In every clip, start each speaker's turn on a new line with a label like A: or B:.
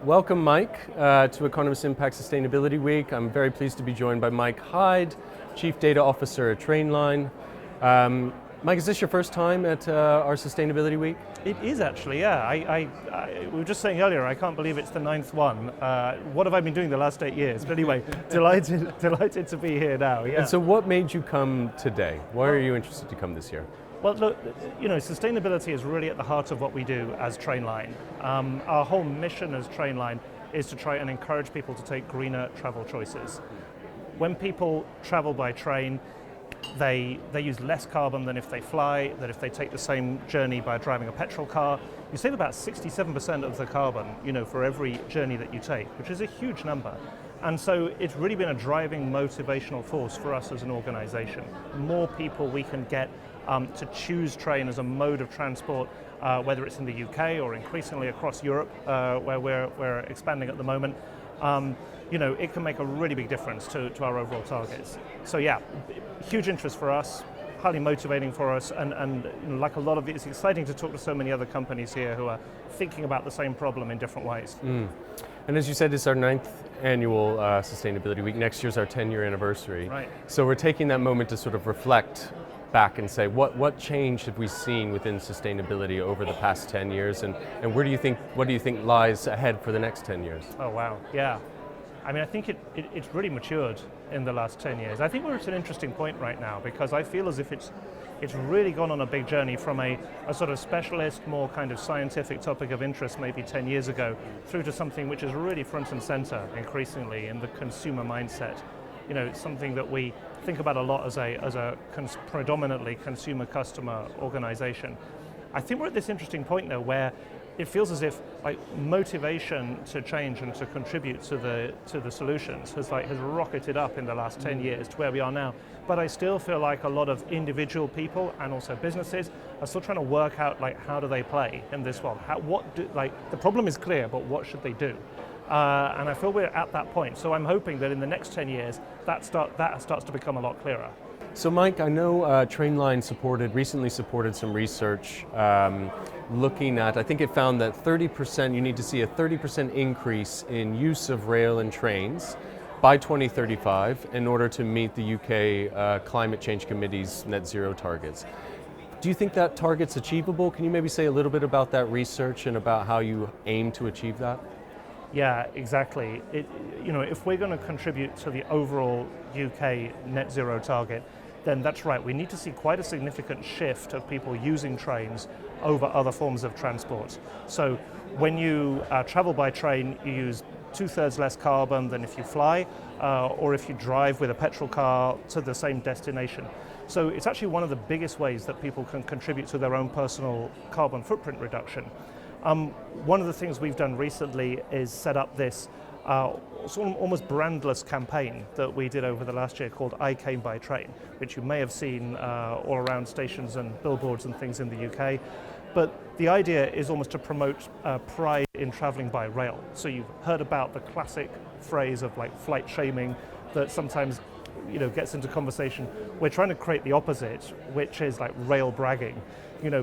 A: Welcome, Mike, to Economist Impact Sustainability Week. I'm very pleased to be joined by Mike Hyde, Chief Data Officer at Trainline. Mike, is this your first time at our Sustainability Week?
B: It is actually, yeah. We were just saying earlier, I can't believe it's the ninth one. What have I been doing the last 8 years? But anyway, delighted to be here now, yeah.
A: And so what made you come today? Why are you interested to come this year?
B: Well, look, sustainability is really at the heart of what we do as Trainline. Our whole mission as Trainline is to try and encourage people to take greener travel choices. When people travel by train, they use less carbon than if they fly, that if they take the same journey by driving a petrol car. You save about 67% of the carbon, for every journey that you take, which is a huge number. And so it's really been a driving motivational force for us as an organization. The more people we can get to choose train as a mode of transport, whether it's in the UK or increasingly across Europe, where we're expanding at the moment, it can make a really big difference to our overall targets. So yeah, huge interest for us, highly motivating for us, and like a lot of it's exciting to talk to so many other companies here who are thinking about the same problem in different ways.
A: And as you said, it's our 9th annual Sustainability Week. Next year's our 10-year anniversary.
B: Right.
A: So we're taking that moment to sort of reflect back and say, what change have we seen within sustainability over the past 10 years, and what do you think lies ahead for the next 10 years?
B: Oh wow, yeah. I mean, I think it's really matured in the last 10 years. I think we're at an interesting point right now because I feel as if it's really gone on a big journey from a sort of specialist, more kind of scientific topic of interest maybe 10 years ago through to something which is really front and center increasingly in the consumer mindset. It's something that we think about a lot as a predominantly consumer customer organization. I think we're at this interesting point though where it feels as if motivation to change and to contribute to the solutions has rocketed up in the last 10 years to where we are now. But I still feel like a lot of individual people and also businesses are still trying to work out how do they play in this world. The problem is clear, but what should they do? And I feel we're at that point. So I'm hoping that in the next 10 years, that starts to become a lot clearer.
A: So Mike, I know Trainline recently supported some research looking at, I think it found that you need to see a 30% increase in use of rail and trains by 2035 in order to meet the UK Climate Change Committee's net zero targets. Do you think that target's achievable? Can you maybe say a little bit about that research and about how you aim to achieve that?
B: Yeah, exactly. If we're going to contribute to the overall UK net zero target, then that's right. We need to see quite a significant shift of people using trains over other forms of transport. So when you travel by train, you use 2/3 less carbon than if you fly, or if you drive with a petrol car to the same destination. So it's actually one of the biggest ways that people can contribute to their own personal carbon footprint reduction. One of the things we've done recently is set up this sort of almost brandless campaign that we did over the last year called I Came by Train, which you may have seen all around stations and billboards and things in the UK. But the idea is almost to promote pride in travelling by rail. So you've heard about the classic phrase of flight shaming that sometimes gets into conversation. We're trying to create the opposite, which is rail bragging.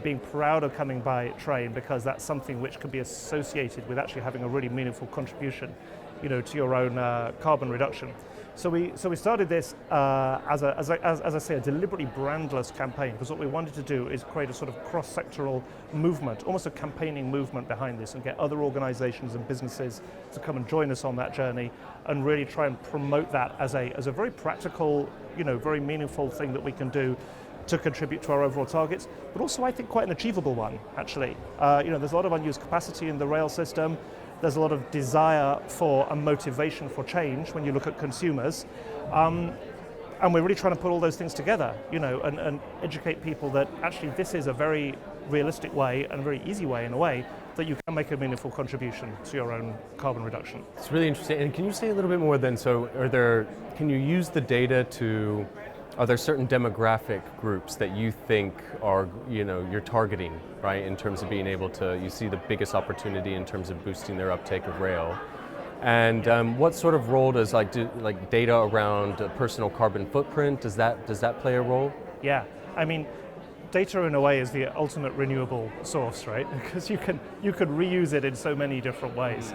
B: Being proud of coming by train because that's something which can be associated with actually having a really meaningful contribution, to your own carbon reduction. So we started this as I say, a deliberately brandless campaign, because what we wanted to do is create a sort of cross-sectoral movement, almost a campaigning movement behind this, and get other organizations and businesses to come and join us on that journey and really try and promote that as a very practical, very meaningful thing that we can do to contribute to our overall targets, but also I think quite an achievable one, actually. There's a lot of unused capacity in the rail system. There's a lot of desire for a motivation for change when you look at consumers. And we're really trying to put all those things together, and educate people that actually this is a very realistic way and a very easy way in a way that you can make a meaningful contribution to your own carbon reduction.
A: It's really interesting. And can you say a little bit more then? So can you use the data are there certain demographic groups that you think are, you're targeting, right, in terms of being able to, you see the biggest opportunity in terms of boosting their uptake of rail? And what sort of role does data around personal carbon footprint, does that play a role?
B: Yeah, I mean, data in a way is the ultimate renewable source, right? Because you can reuse it in so many different ways.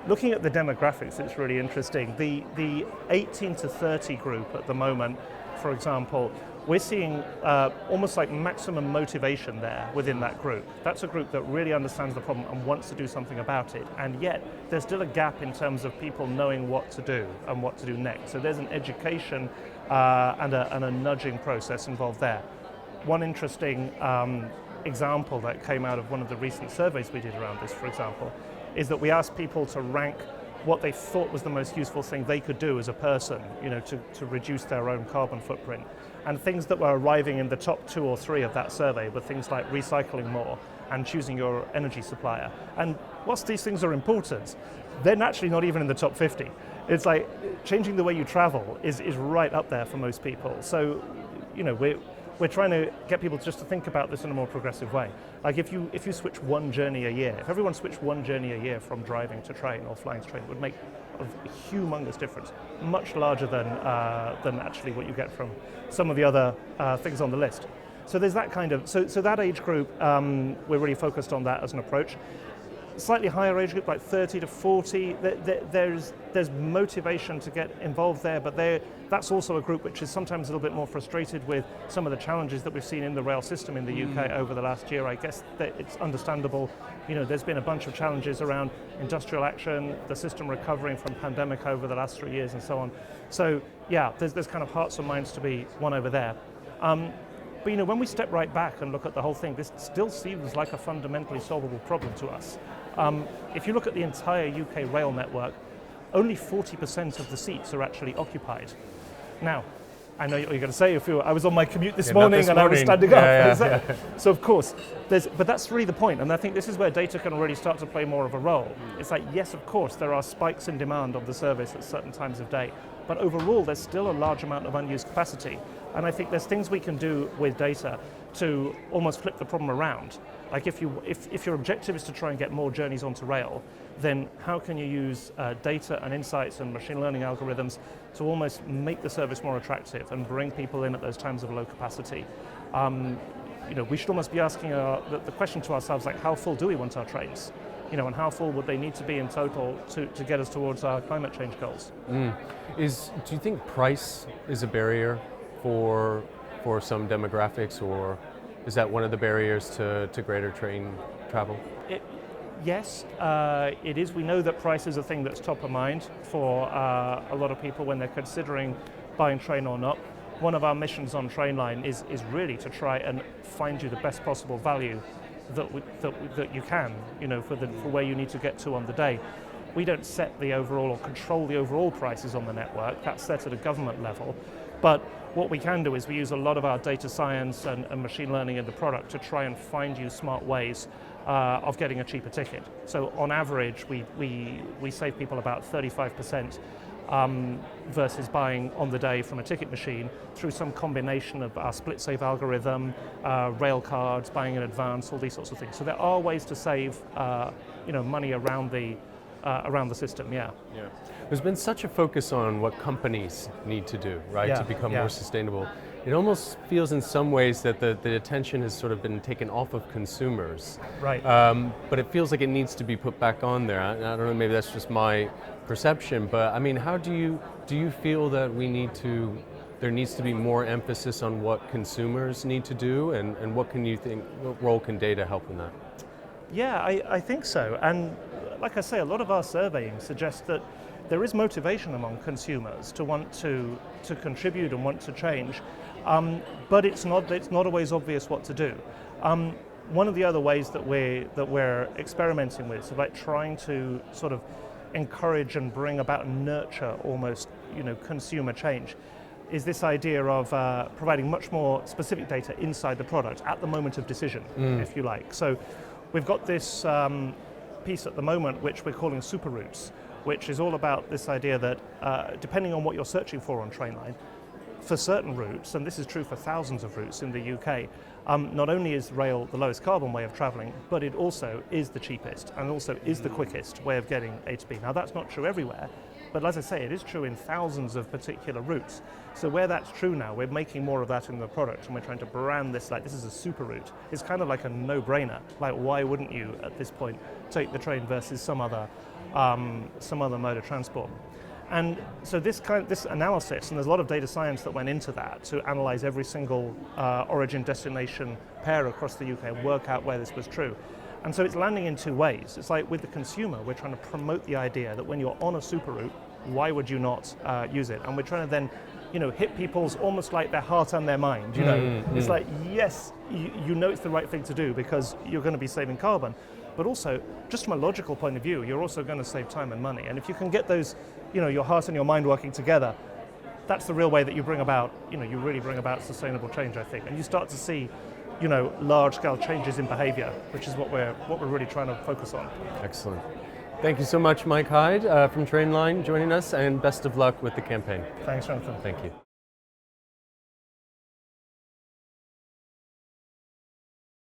B: Looking at the demographics, it's really interesting. The 18 to 30 group at the moment, for example, we're seeing almost like maximum motivation there within that group. That's a group that really understands the problem and wants to do something about it, and yet there's still a gap in terms of people knowing what to do and what to do next. So there's an education and a nudging process involved there. One interesting example that came out of one of the recent surveys we did around this, for example, is that we asked people to rank what they thought was the most useful thing they could do as a person, to reduce their own carbon footprint. And things that were arriving in the top 2 or 3 of that survey were things like recycling more and choosing your energy supplier. And whilst these things are important, they're naturally not even in the top 50. It's like changing the way you travel is right up there for most people. So, we're trying to get people just to think about this in a more progressive way. Like if you switch one journey a year, if everyone switched one journey a year from driving to train or flying to train, it would make a humongous difference, much larger than actually what you get from some of the other things on the list. So there's that kind of, so that age group, we're really focused on that as an approach. Slightly higher age group, like 30 to 40, there's motivation to get involved there, but that's also a group which is sometimes a little bit more frustrated with some of the challenges that we've seen in the rail system in the UK over the last year. I guess that it's understandable. There's been a bunch of challenges around industrial action, the system recovering from pandemic over the last 3 years and so on. So yeah, there's kind of hearts and minds to be won over there. But when we step right back and look at the whole thing, this still seems like a fundamentally solvable problem to us. If you look at the entire UK rail network, only 40% of the seats are actually occupied. Now, I know what you're going to say. I was on my commute this morning and I was standing up. So of course, but that's really the point. And I think this is where data can already start to play more of a role. It's like, yes, of course, there are spikes in demand of the service at certain times of day. But overall, there's still a large amount of unused capacity. And I think there's things we can do with data to almost flip the problem around. Like if your objective is to try and get more journeys onto rail, then how can you use data and insights and machine learning algorithms to almost make the service more attractive and bring people in at those times of low capacity? We should almost be asking the question to ourselves, like, how full do we want our trains? And how full would they need to be in total to get us towards our climate change goals?
A: Do you think price is a barrier for some demographics, or is that one of the barriers to greater train travel?
B: Yes, it is. We know that price is a thing that's top of mind for a lot of people when they're considering buying train or not. One of our missions on Trainline is really to try and find you the best possible value that you can, for where you need to get to on the day. We don't set the overall or control the overall prices on the network. That's set at a government level. But what we can do is we use a lot of our data science and machine learning in the product to try and find you smart ways of getting a cheaper ticket. So on average, we save people about 35% versus buying on the day from a ticket machine through some combination of our split save algorithm, rail cards, buying in advance, all these sorts of things. So there are ways to save money around the system, yeah.
A: There's been such a focus on what companies need to do, right, to become more sustainable. It almost feels in some ways that the attention has sort of been taken off of consumers.
B: Right.
A: But it feels like it needs to be put back on there. I don't know, maybe that's just my perception, but I mean, how do you feel that there needs to be more emphasis on what consumers need to do, and what role can data help in that?
B: Yeah, I think so. And like I say, a lot of our surveying suggests that there is motivation among consumers to want to contribute and want to change, but it's not always obvious what to do. One of the other ways that we're experimenting with, so like trying to sort of encourage and bring about and nurture almost consumer change, is this idea of providing much more specific data inside the product at the moment of decision, if you like. So we've got this piece at the moment which we're calling super routes, which is all about this idea that depending on what you're searching for on Trainline, for certain routes, and this is true for thousands of routes in the UK, not only is rail the lowest carbon way of travelling, but it also is the cheapest and also is the quickest way of getting A to B. Now that's not true everywhere, But as I say, it is true in thousands of particular routes. So where that's true now, we're making more of that in the product, and we're trying to brand this like this is a super route. It's kind of like a no-brainer. Like, why wouldn't you at this point take the train versus some other mode of transport? And so this analysis, and there's a lot of data science that went into that to analyze every single origin-destination pair across the UK and work out where this was true. And so it's landing in two ways. It's like with the consumer, we're trying to promote the idea that when you're on a super route, why would you not use it? And we're trying to then, hit people's almost like their heart and their mind. It's like, yes, you know it's the right thing to do because you're going to be saving carbon, but also just from a logical point of view, you're also going to save time and money. And if you can get those, your heart and your mind working together, that's the real way that you bring about, you really bring about sustainable change, I think. And you start to see, large-scale changes in behavior, which is what we're really trying to focus on.
A: Excellent. Thank you so much, Mike Hyde from Trainline, joining us, and best of luck with the campaign.
B: Thanks, Jonathan.
A: Thank you.